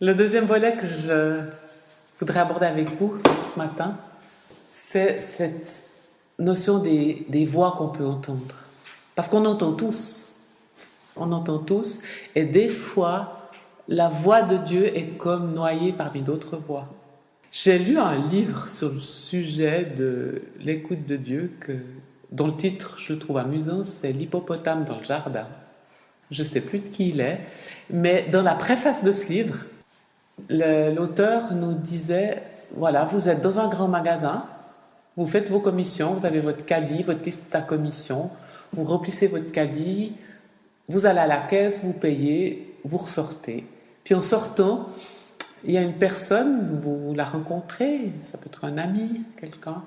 Le deuxième volet que je voudrais aborder avec vous ce matin, c'est cette notion des voix qu'on peut entendre. Parce qu'on entend tous. On entend tous. Et des fois, la voix de Dieu est comme noyée parmi d'autres voix. J'ai lu un livre sur le sujet de l'écoute de Dieu dont le titre, je le trouve amusant, c'est L'hippopotame dans le jardin. Je ne sais plus de qui il est, mais dans la préface de ce livre, l'auteur nous disait, voilà, vous êtes dans un grand magasin, vous faites vos commissions, vous avez votre caddie, votre liste à commission, vous remplissez votre caddie, vous allez à la caisse, vous payez, vous ressortez. Puis en sortant, il y a une personne, vous la rencontrez, ça peut être un ami, quelqu'un,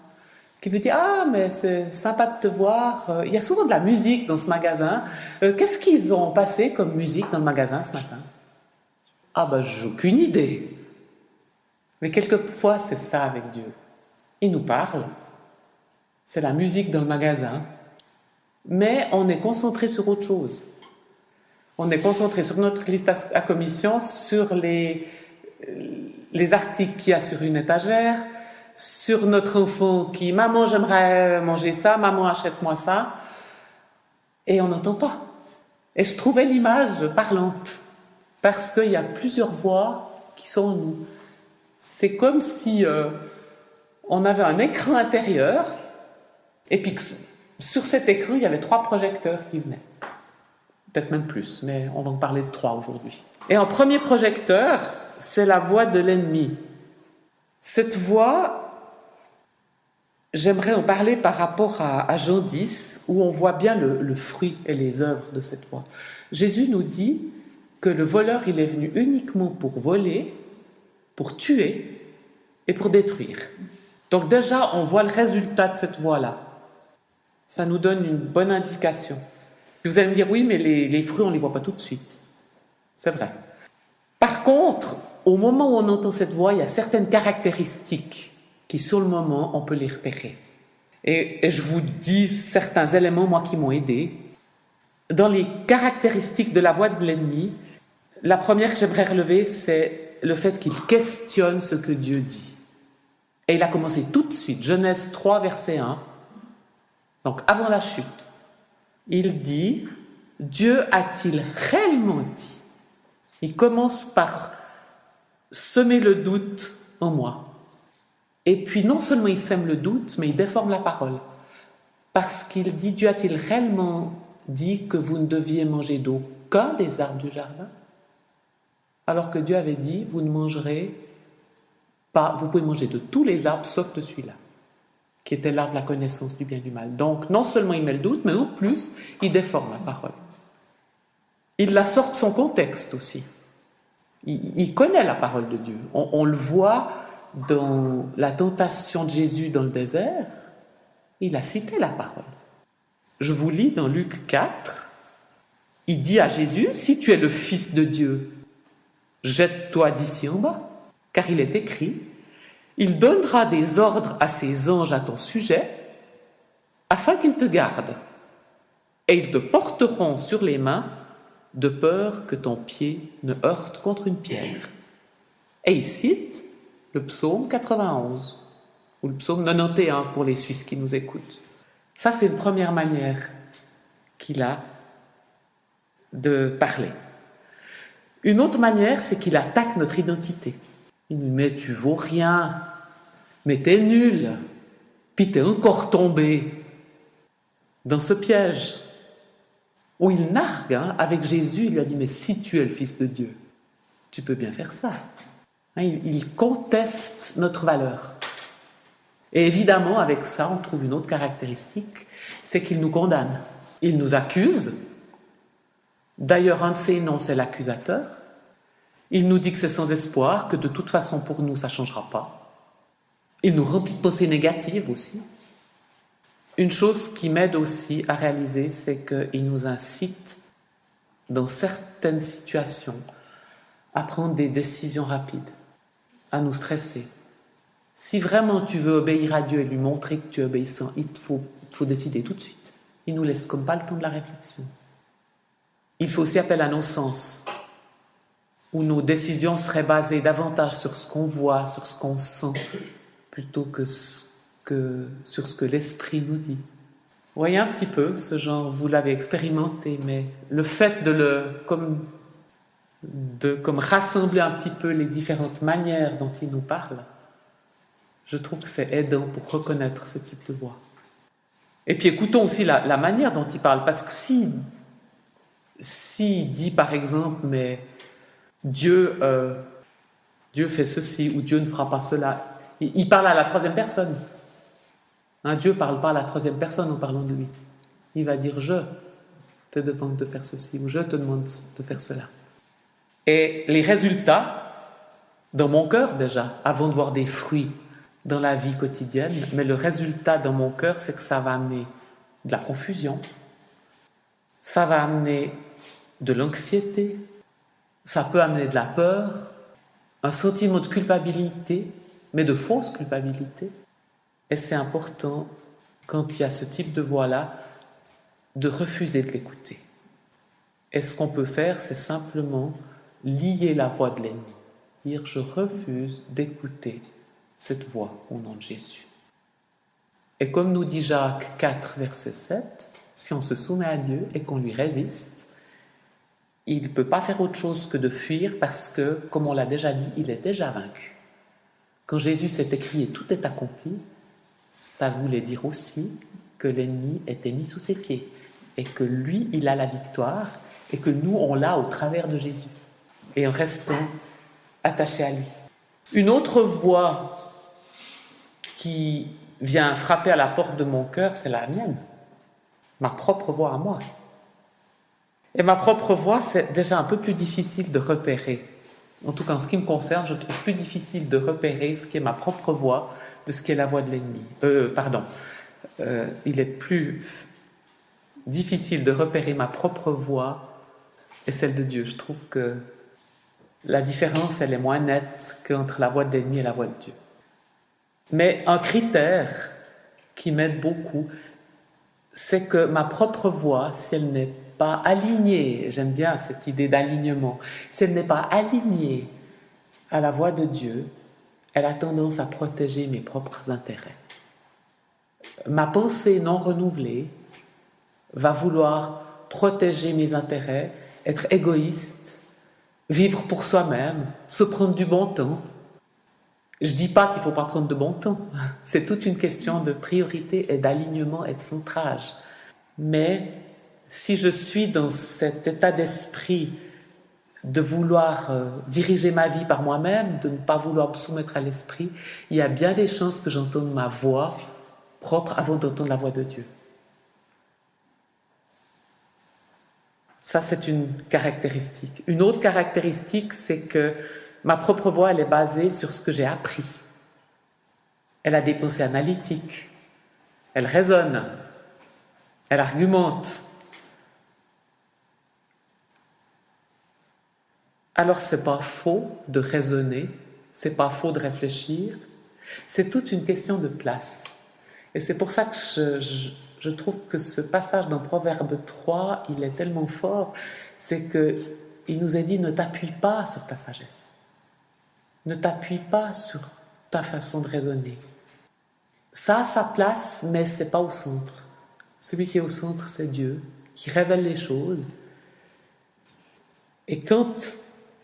qui vous dit « Ah, mais c'est sympa de te voir. Il y a souvent de la musique dans ce magasin. Qu'est-ce qu'ils ont passé comme musique dans le magasin ce matin ?» Ah ben, j'ai aucune idée. Mais quelquefois, c'est ça avec Dieu. Il nous parle, c'est la musique dans le magasin, mais on est concentré sur autre chose. On est concentré sur notre liste à commission, sur les articles qu'il y a sur une étagère, sur notre enfant qui « Maman, j'aimerais manger ça, maman, achète-moi ça ». Et on n'entend pas. Et je trouvais l'image parlante, parce qu'il y a plusieurs voix qui sont en nous. C'est comme si on avait un écran intérieur, et puis que sur cet écran, il y avait 3 projecteurs qui venaient. Peut-être même plus, mais on va en parler de 3 aujourd'hui. Et en premier projecteur, c'est la voix de l'ennemi. Cette voix, j'aimerais en parler par rapport à Jean 10, où on voit bien le fruit et les œuvres de cette voix. Jésus nous dit que le voleur, il est venu uniquement pour voler, pour tuer et pour détruire. Donc déjà, on voit le résultat de cette voix-là. Ça nous donne une bonne indication. Vous allez me dire, oui, mais les fruits, on ne les voit pas tout de suite. C'est vrai. Par contre, au moment où on entend cette voix, il y a certaines caractéristiques qui, sur le moment, on peut les repérer. Et je vous dis certains éléments, moi, qui m'ont aidé. Dans les caractéristiques de la voix de l'ennemi, la première que j'aimerais relever, c'est le fait qu'il questionne ce que Dieu dit. Et il a commencé tout de suite, Genèse 3, verset 1, donc avant la chute. Il dit, Dieu a-t-il réellement dit? Il commence par semer le doute en moi. Et puis non seulement il sème le doute, mais il déforme la parole. Parce qu'il dit, Dieu a-t-il réellement dit que vous ne deviez manger d'aucun des arbres du jardin? Alors que Dieu avait dit, vous ne mangerez pas, vous pouvez manger de tous les arbres sauf de celui-là, qui était l'arbre de la connaissance du bien et du mal. Donc, non seulement il met le doute, mais en plus, il déforme la parole. Il la sort de son contexte aussi. Il connaît la parole de Dieu. On le voit dans la tentation de Jésus dans le désert. Il a cité la parole. Je vous lis dans Luc 4. Il dit à Jésus, si tu es le Fils de Dieu, jette-toi d'ici en bas, car il est écrit, il donnera des ordres à ses anges à ton sujet, afin qu'ils te gardent, et ils te porteront sur les mains, de peur que ton pied ne heurte contre une pierre. Et il cite le psaume 91, ou le psaume 91 pour les Suisses qui nous écoutent. Ça, c'est une première manière qu'il a de parler. Une autre manière, c'est qu'il attaque notre identité. Il nous dit, mais tu vaux rien, mais t'es nul, puis t'es encore tombé dans ce piège. Où il nargue, avec Jésus, il lui a dit, mais si tu es le Fils de Dieu, tu peux bien faire ça. Il conteste notre valeur. Et évidemment, avec ça, on trouve une autre caractéristique, c'est qu'il nous condamne. Il nous accuse. D'ailleurs, un de ses noms, c'est l'accusateur. Il nous dit que c'est sans espoir, que de toute façon, pour nous, ça ne changera pas. Il nous remplit de pensées négatives aussi. Une chose qui m'aide aussi à réaliser, c'est qu'il nous incite, dans certaines situations, à prendre des décisions rapides, à nous stresser. Si vraiment tu veux obéir à Dieu et lui montrer que tu es obéissant, il faut décider tout de suite. Il nous laisse comme pas le temps de la réflexion. Il faut aussi appeler à nos sens. où nos décisions seraient basées davantage sur ce qu'on voit, sur ce qu'on sent, plutôt que sur ce que l'esprit nous dit. Vous voyez un petit peu ce genre, vous l'avez expérimenté, mais le fait de rassembler un petit peu les différentes manières dont il nous parle, je trouve que c'est aidant pour reconnaître ce type de voix. Et puis écoutons aussi la manière dont il parle, parce que s'il dit par exemple, mais Dieu fait ceci ou Dieu ne fera pas cela, il parle à la troisième personne. Dieu ne parle pas à la troisième personne en parlant de lui. Il va dire « je te demande de faire ceci » ou « je te demande de faire cela ». Et les résultats, dans mon cœur déjà, avant de voir des fruits dans la vie quotidienne, mais le résultat dans mon cœur, c'est que ça va amener de la confusion, ça va amener de l'anxiété, ça peut amener de la peur, un sentiment de culpabilité, mais de fausse culpabilité. Et c'est important, quand il y a ce type de voix-là, de refuser de l'écouter. Et ce qu'on peut faire, c'est simplement lier la voix de l'ennemi. Dire « je refuse d'écouter cette voix au nom de Jésus ». Et comme nous dit Jacques 4, verset 7, si on se soumet à Dieu et qu'on lui résiste, il ne peut pas faire autre chose que de fuir parce que, comme on l'a déjà dit, il est déjà vaincu. Quand Jésus s'est écrié « tout est accompli », ça voulait dire aussi que l'ennemi était mis sous ses pieds et que lui, il a la victoire et que nous, on l'a au travers de Jésus et en restant attachés à lui. Une autre voix qui vient frapper à la porte de mon cœur, c'est la mienne, ma propre voix à moi. Et ma propre voix, c'est déjà un peu plus difficile de repérer. En tout cas, en ce qui me concerne, je trouve plus difficile de repérer ce qui est ma propre voix de ce qui est la voix de l'ennemi. Il est plus difficile de repérer ma propre voix et celle de Dieu. Je trouve que la différence, elle est moins nette qu'entre la voix de l'ennemi et la voix de Dieu. Mais un critère qui m'aide beaucoup, c'est que ma propre voix, si elle n'est pas alignée, j'aime bien cette idée d'alignement, si elle n'est pas alignée à la voix de Dieu, elle a tendance à protéger mes propres intérêts. Ma pensée non renouvelée va vouloir protéger mes intérêts, être égoïste, vivre pour soi-même, se prendre du bon temps. Je ne dis pas qu'il ne faut pas prendre de bon temps, c'est toute une question de priorité et d'alignement et de centrage. Mais si je suis dans cet état d'esprit de vouloir diriger ma vie par moi-même, de ne pas vouloir me soumettre à l'esprit, il y a bien des chances que j'entende ma voix propre avant d'entendre la voix de Dieu. Ça, c'est une caractéristique. Une autre caractéristique, c'est que ma propre voix, elle est basée sur ce que j'ai appris. Elle a des pensées analytiques, elle raisonne, elle argumente. Alors, c'est pas faux de raisonner, c'est pas faux de réfléchir, c'est toute une question de place. Et c'est pour ça que je trouve que ce passage dans Proverbe 3, il est tellement fort, c'est qu'il nous est dit « ne t'appuie pas sur ta sagesse, ne t'appuie pas sur ta façon de raisonner. Ça a sa place, mais c'est pas au centre. Celui qui est au centre, c'est Dieu, qui révèle les choses. Et quand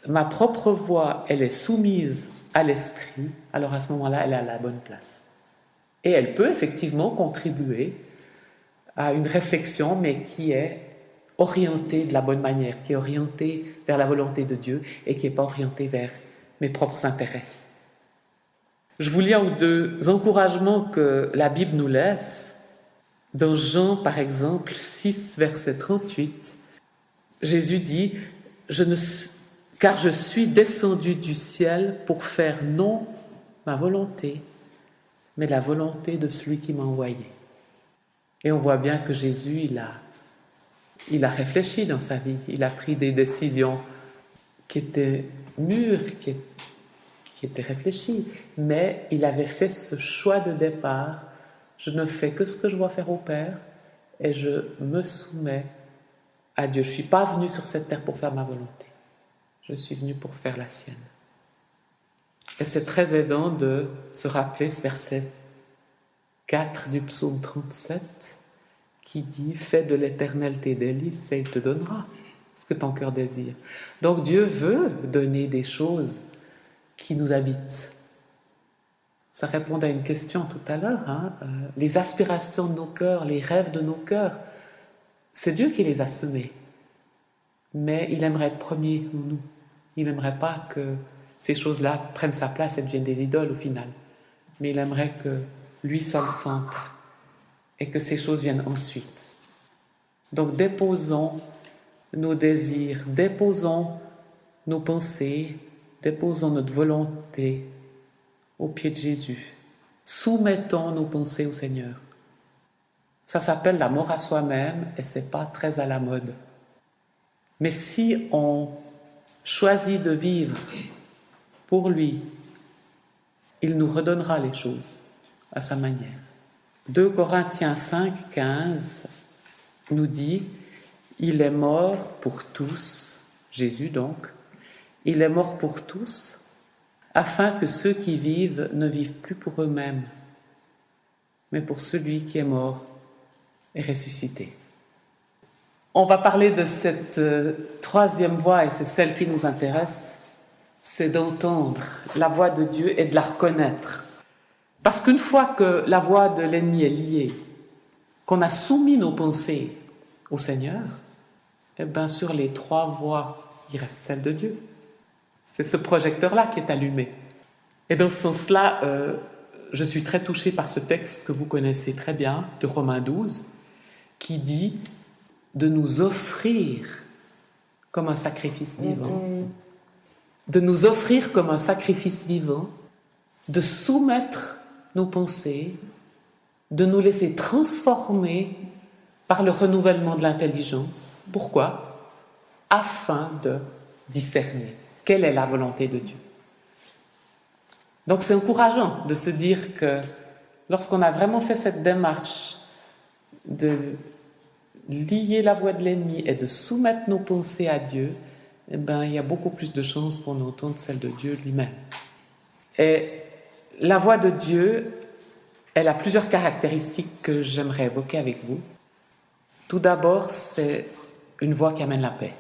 ma propre voix, elle est soumise à l'esprit, alors à ce moment-là, elle est à la bonne place. Et elle peut effectivement contribuer à une réflexion, mais qui est orientée de la bonne manière, qui est orientée vers la volonté de Dieu et qui n'est pas orientée vers mes propres intérêts. Je vous lis un ou deux encouragements que la Bible nous laisse. Dans Jean, par exemple, 6, verset 38, Jésus dit « Car je suis descendu du ciel pour faire non ma volonté, mais la volonté de celui qui m'a envoyé. » Et on voit bien que Jésus, il a réfléchi dans sa vie, il a pris des décisions qui étaient mûres, qui étaient réfléchies, mais il avait fait ce choix de départ. Je ne fais que ce que je dois faire au Père et je me soumets à Dieu. Je ne suis pas venu sur cette terre pour faire ma volonté. je suis venu pour faire la sienne. Et c'est très aidant de se rappeler ce verset 4 du psaume 37 qui dit « Fais de l'Éternel tes délices et il te donnera ce que ton cœur désire. » Donc Dieu veut donner des choses qui nous habitent. Ça répond à une question tout à l'heure. Les aspirations de nos cœurs, les rêves de nos cœurs, c'est Dieu qui les a semés. Mais il aimerait être premier en nous. Il n'aimerait pas que ces choses-là prennent sa place et deviennent des idoles au final. Mais il aimerait que lui soit le centre et que ces choses viennent ensuite. Donc déposons nos désirs, déposons nos pensées, déposons notre volonté au pied de Jésus. Soumettons nos pensées au Seigneur. Ça s'appelle la mort à soi-même et c'est pas très à la mode. Mais si on choisit de vivre pour lui, il nous redonnera les choses à sa manière. 2 Corinthiens 5, 15 nous dit « Il est mort pour tous », Jésus donc, « il est mort pour tous, afin que ceux qui vivent ne vivent plus pour eux-mêmes, mais pour celui qui est mort et ressuscité. » On va parler de cette troisième voix, et c'est celle qui nous intéresse, c'est d'entendre la voix de Dieu et de la reconnaître. Parce qu'une fois que la voix de l'ennemi est liée, qu'on a soumis nos pensées au Seigneur, eh bien sur les trois voix, il reste celle de Dieu. C'est ce projecteur-là qui est allumé. Et dans ce sens-là, je suis très touchée par ce texte que vous connaissez très bien, de Romains 12, qui dit de nous offrir comme un sacrifice vivant. De nous offrir comme un sacrifice vivant, de soumettre nos pensées, de nous laisser transformer par le renouvellement de l'intelligence. Pourquoi ? Afin de discerner quelle est la volonté de Dieu. Donc c'est encourageant de se dire que lorsqu'on a vraiment fait cette démarche de lier la voix de l'ennemi et de soumettre nos pensées à Dieu, eh ben, il y a beaucoup plus de chances qu'on entende celle de Dieu lui-même. Et la voix de Dieu, elle a plusieurs caractéristiques que j'aimerais évoquer avec vous. Tout d'abord, c'est une voix qui amène la paix.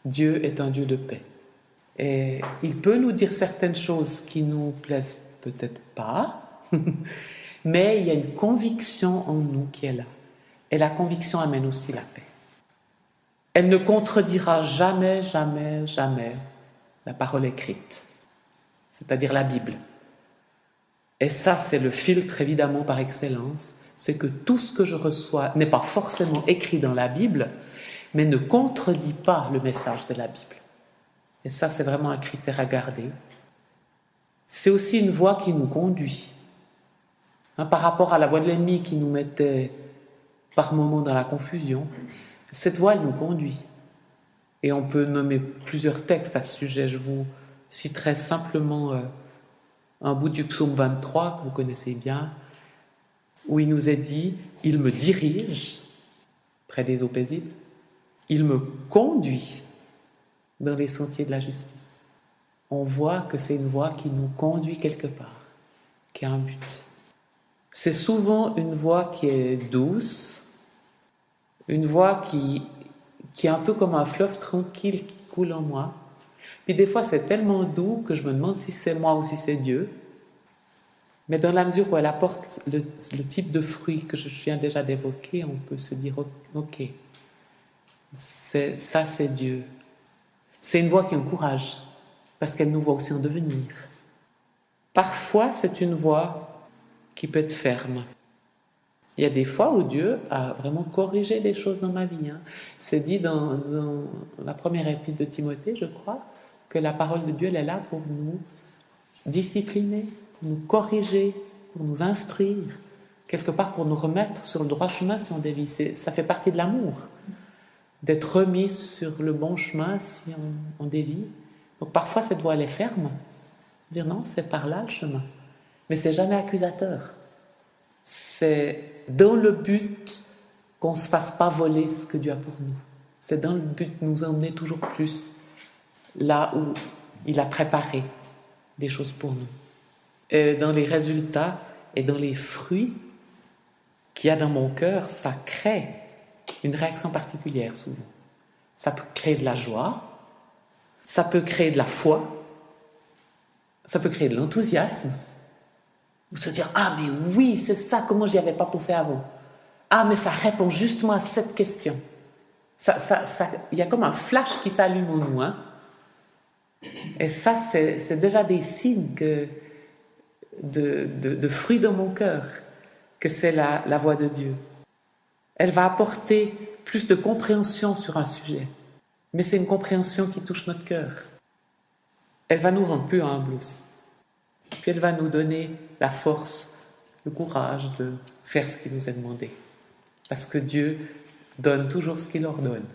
Dieu est un Dieu de paix. Et il peut nous dire certaines choses qui nous plaisent peut-être pas, mais il y a une conviction en nous qui est là. Et la conviction amène aussi la paix. Elle ne contredira jamais, jamais, jamais la parole écrite, c'est-à-dire la Bible. Et ça, c'est le filtre évidemment par excellence, c'est que tout ce que je reçois n'est pas forcément écrit dans la Bible, mais ne contredit pas le message de la Bible. Et ça, c'est vraiment un critère à garder. C'est aussi une voie qui nous conduit. Par rapport à la voie de l'ennemi qui nous mettait par moments dans la confusion, cette voie, elle nous conduit. Et on peut nommer plusieurs textes à ce sujet. Je vous citerai simplement un bout du psaume 23 que vous connaissez bien, où il nous est dit « Il me dirige près des eaux paisibles, il me conduit dans les sentiers de la justice. » On voit que c'est une voie qui nous conduit quelque part, qui a un but. C'est souvent une voie qui est douce, une voie qui est un peu comme un fleuve tranquille qui coule en moi. Puis des fois, c'est tellement doux que je me demande si c'est moi ou si c'est Dieu. Mais dans la mesure où elle apporte le type de fruit que je viens déjà d'évoquer, on peut se dire « Ok, ça c'est Dieu ». C'est une voix qui encourage, parce qu'elle nous voit aussi en devenir. Parfois, c'est une voix qui peut être ferme. Il y a des fois où Dieu a vraiment corrigé des choses dans ma vie. C'est dit dans la première épître de Timothée, je crois, que la parole de Dieu, elle est là pour nous discipliner, pour nous corriger, pour nous instruire, quelque part pour nous remettre sur le droit chemin si on dévie. Ça fait partie de l'amour, d'être remis sur le bon chemin si on dévie. Donc parfois cette voie elle est ferme, dire non, c'est par là le chemin, mais c'est jamais accusateur. C'est dans le but qu'on ne se fasse pas voler ce que Dieu a pour nous. C'est dans le but de nous emmener toujours plus là où il a préparé des choses pour nous. Et dans les résultats et dans les fruits qu'il y a dans mon cœur, ça crée une réaction particulière souvent. Ça peut créer de la joie, ça peut créer de la foi, ça peut créer de l'enthousiasme, ou se dire « Ah, mais oui, c'est ça, comment j'y avais pas pensé avant. Ah, mais ça répond justement à cette question. » Il y a comme un flash qui s'allume en nous. Hein? Et ça, c'est déjà des signes de fruits dans mon cœur, que c'est la voix de Dieu. Elle va apporter plus de compréhension sur un sujet, mais c'est une compréhension qui touche notre cœur. Elle va nous rendre plus humbles aussi. Puis elle va nous donner la force, le courage de faire ce qui nous est demandé. Parce que Dieu donne toujours ce qu'il ordonne.